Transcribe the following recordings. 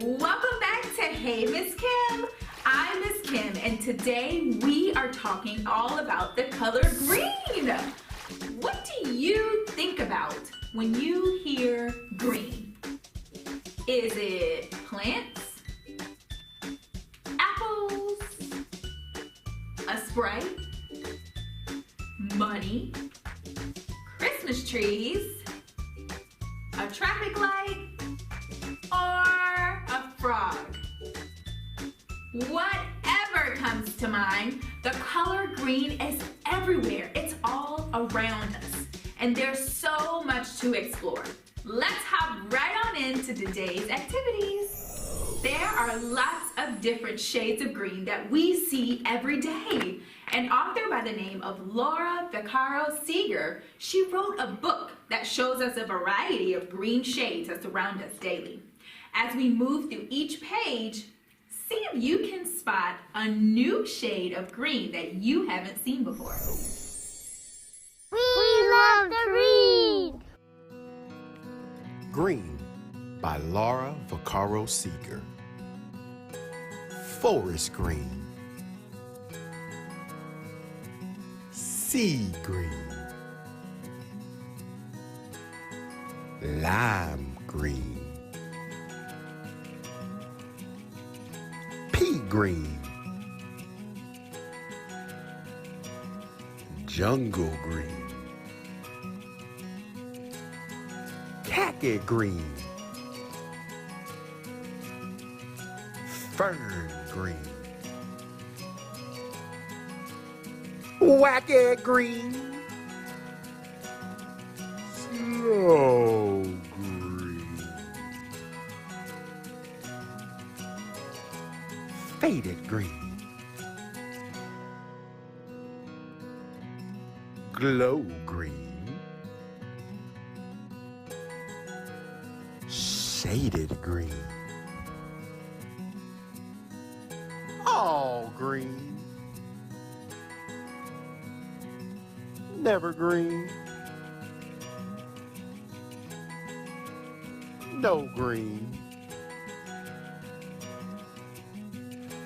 Welcome back to Hey Miss Kim. I'm Miss Kim, and today we are talking all about the color green. What do you think about when you hear green? Is it plants, apples, a Sprite, money, Christmas trees, a traffic light, or a frog? Whatever comes to mind, the color green is everywhere. It's all around us. And there's so much to explore. Let's hop right on into today's activities. There are lots of different shades of green that we see every day. An author by the name of Laura Vaccaro Seeger, she wrote a book that shows us a variety of green shades that surround us daily. As we move through each page, see if you can spot a new shade of green that you haven't seen before. We love to read! Green by Laura Vaccaro Seeger. Forest green, sea green, lime green, pea green, jungle green, khaki green, fern green, wacky green, snow green, faded green, glow green, shaded green, all green, never green, no green,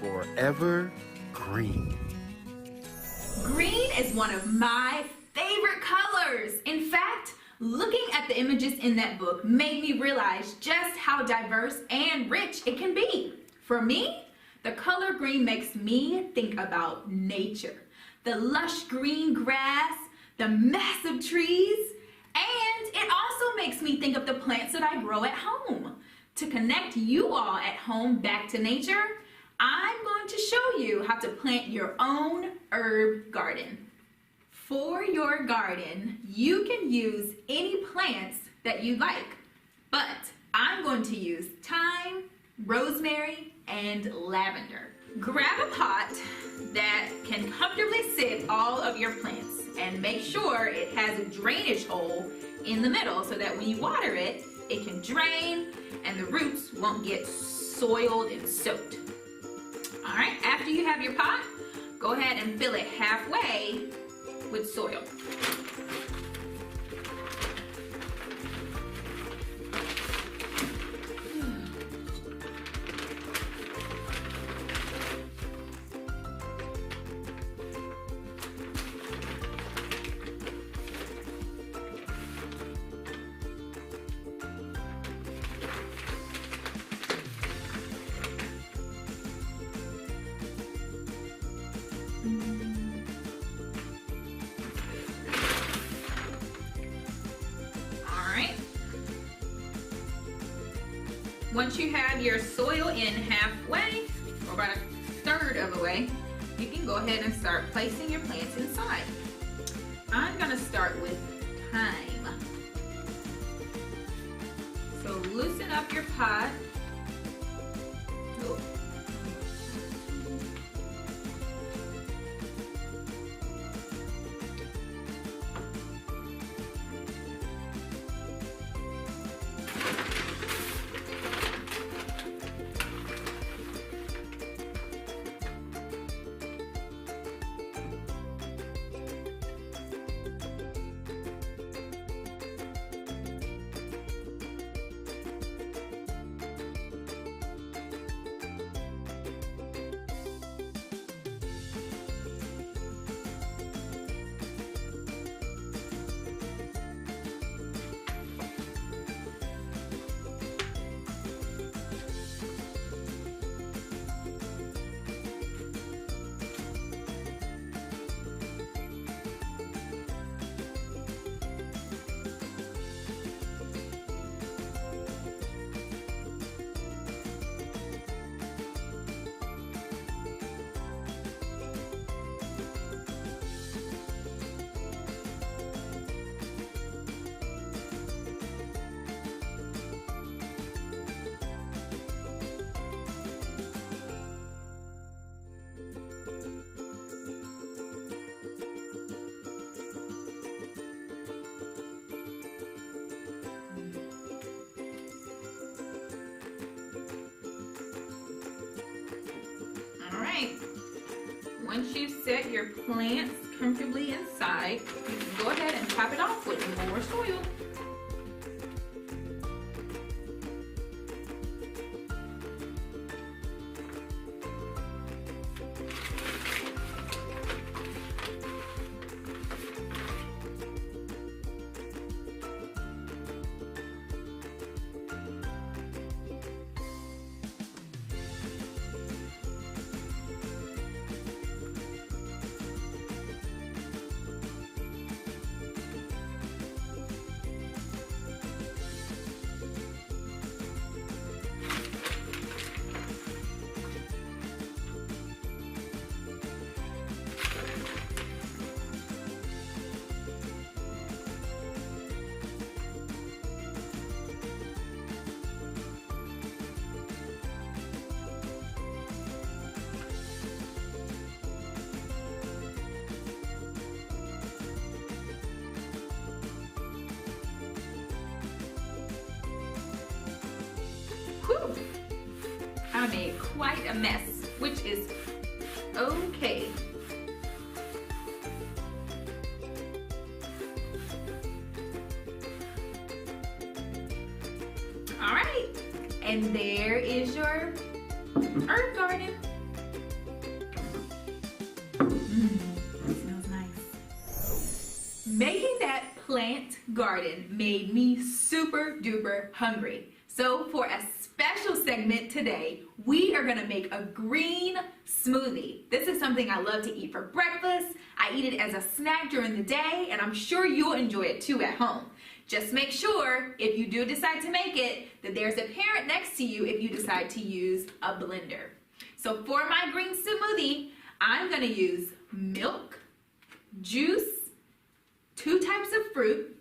forever green. Green is one of my favorite colors. In fact, looking at the images in that book made me realize just how diverse and rich it can be. For me, the color green makes me think about nature. The lush green grass, the massive trees, and it also makes me think of the plants that I grow at home. To connect you all at home back to nature, I'm going to show you how to plant your own herb garden. For your garden, you can use any plants that you like, but I'm going to use thyme, rosemary, and lavender. Grab a pot that can comfortably sit all of your plants and make sure it has a drainage hole in the middle so that when you water it, it can drain and the roots won't get soiled and soaked. All right, after you have your pot, go ahead and fill it halfway with soil. Once you have your soil in halfway, or about a third of the way, you can go ahead and start placing your plants inside. I'm gonna start with thyme. So loosen up your pot. Ooh. right. Once you set your plants comfortably inside, you can go ahead and top it off with more soil. Whew. I made quite a mess, which is okay. All right, and there is your herb garden. Smells nice. Making that plant garden made me super duper hungry. So for a special segment today, we are gonna make a green smoothie. This is something I love to eat for breakfast. I eat it as a snack during the day, and I'm sure you'll enjoy it too at home. Just make sure, if you do decide to make it, that there's a parent next to you if you decide to use a blender. So for my green smoothie, I'm gonna use milk, juice, 2 types of fruit,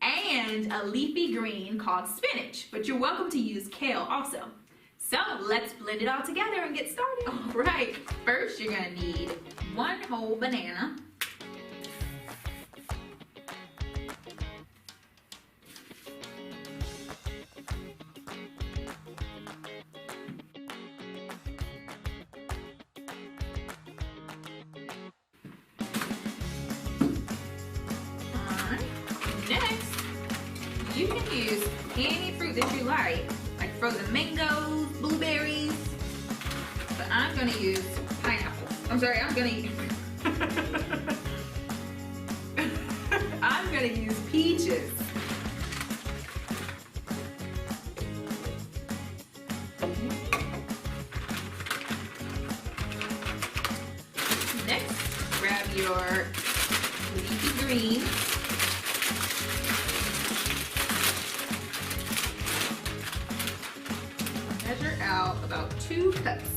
and a leafy green called spinach, but you're welcome to use kale also. So let's blend it all together and get started. All right, first you're gonna need 1 whole banana, next, you can use any fruit that you like frozen mangoes, blueberries, but I'm gonna use pineapple. I'm sorry, I'm gonna use peaches. Next, grab your leafy greens. Measure out about 2 cups.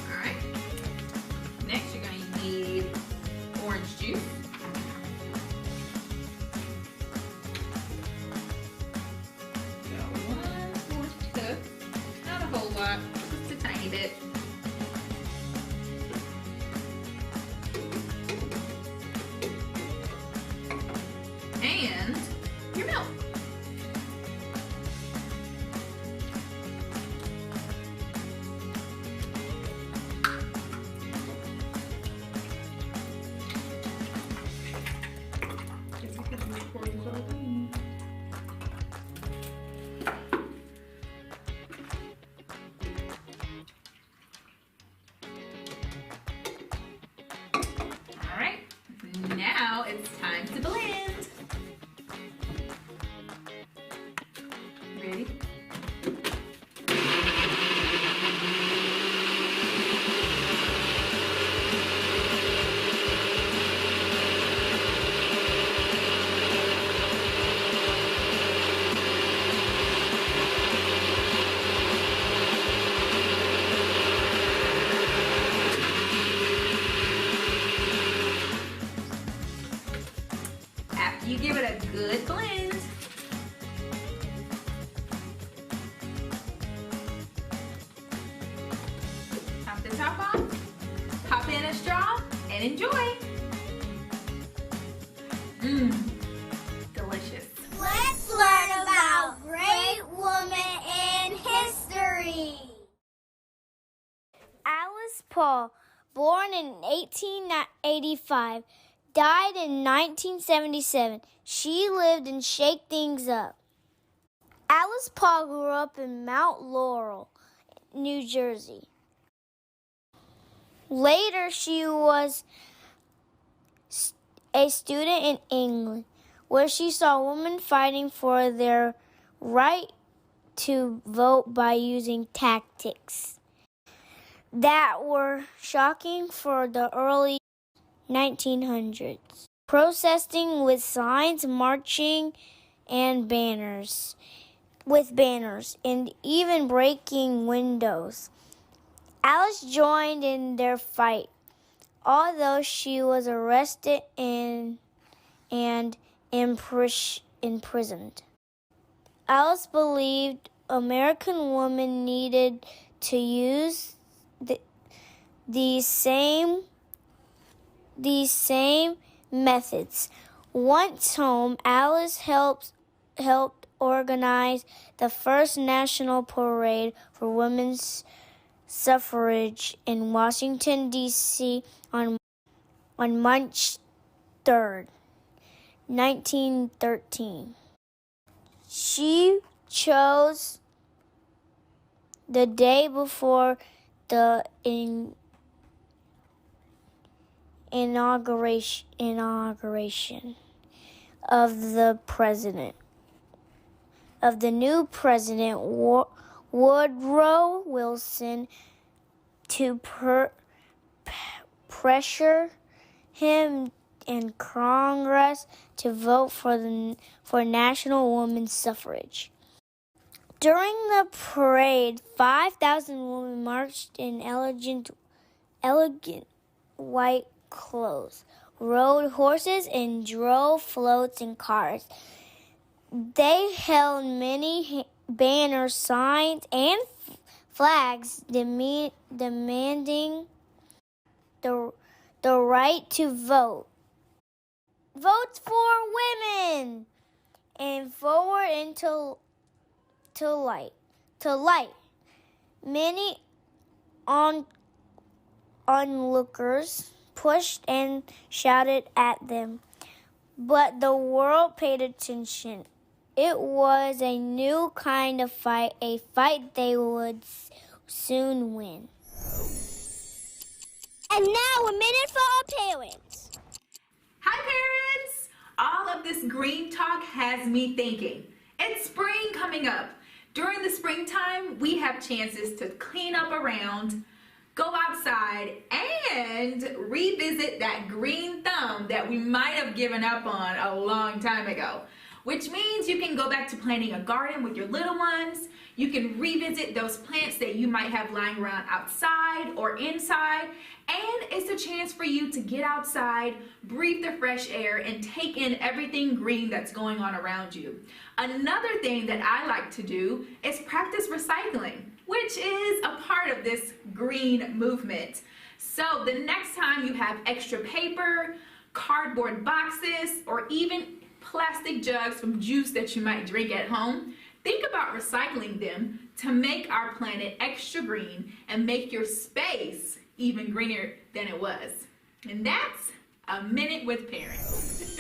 All right. Next, you're going to need orange juice. Just a tiny bit. And your milk. Now it's time to blend. Ready? You give it a good blend. Enjoy! Delicious. Let's learn about great women in history. Alice Paul, born in 1885, died in 1977. She lived in Shake Things Up. Alice Paul grew up in Mount Laurel, New Jersey. Later, she was a student in England, where she saw women fighting for their right to vote by using tactics that were shocking for the early 1900s. Protesting with signs, marching, and banners, and even breaking windows. Alice joined in their fight, although she was arrested and imprisoned. Alice believed American women needed to use these same methods. Once home, Alice helped organize the first national parade for women's suffrage in Washington, D.C. on March 3rd, 1913. She chose the day before the inauguration of the new president, Woodrow Wilson, to pressure him in Congress to vote for national women's suffrage. During the parade, 5,000 women marched in elegant white clothes, rode horses, and drove floats and cars. They held many banners, signs, and flags demanding the right to vote. Votes for women and forward into light. Many onlookers pushed and shouted at them, but the world paid attention. It was a new kind of fight, a fight they would soon win. And now a minute for our parents. Hi parents! All of this green talk has me thinking. It's spring coming up. During the springtime, we have chances to clean up around, go outside, and revisit that green thumb that we might have given up on a long time ago. Which means you can go back to planting a garden with your little ones. You can revisit those plants that you might have lying around outside or inside. And it's a chance for you to get outside, breathe the fresh air, and take in everything green that's going on around you. Another thing that I like to do is practice recycling, which is a part of this green movement. So the next time you have extra paper, cardboard boxes, or even plastic jugs from juice that you might drink at home, think about recycling them to make our planet extra green and make your space even greener than it was. And that's a minute with parents.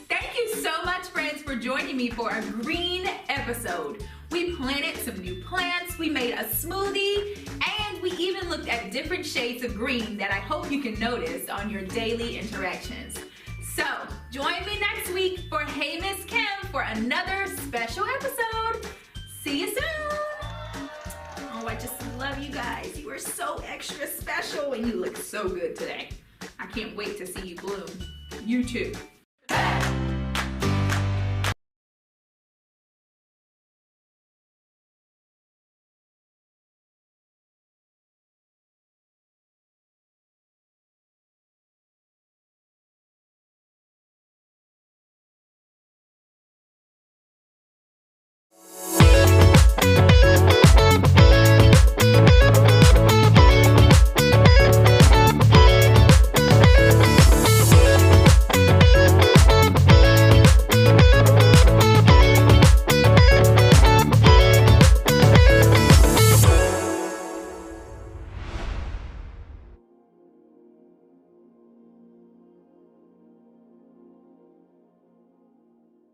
Thank you so much, friends, for joining me for a green episode. We planted some new plants, we made a smoothie, and we even looked at different shades of green that I hope you can notice on your daily interactions. So, join me next week for Hey Miss Kim for another special episode. See you soon. Oh, I just love you guys. You are so extra special and you look so good today. I can't wait to see you bloom. You too.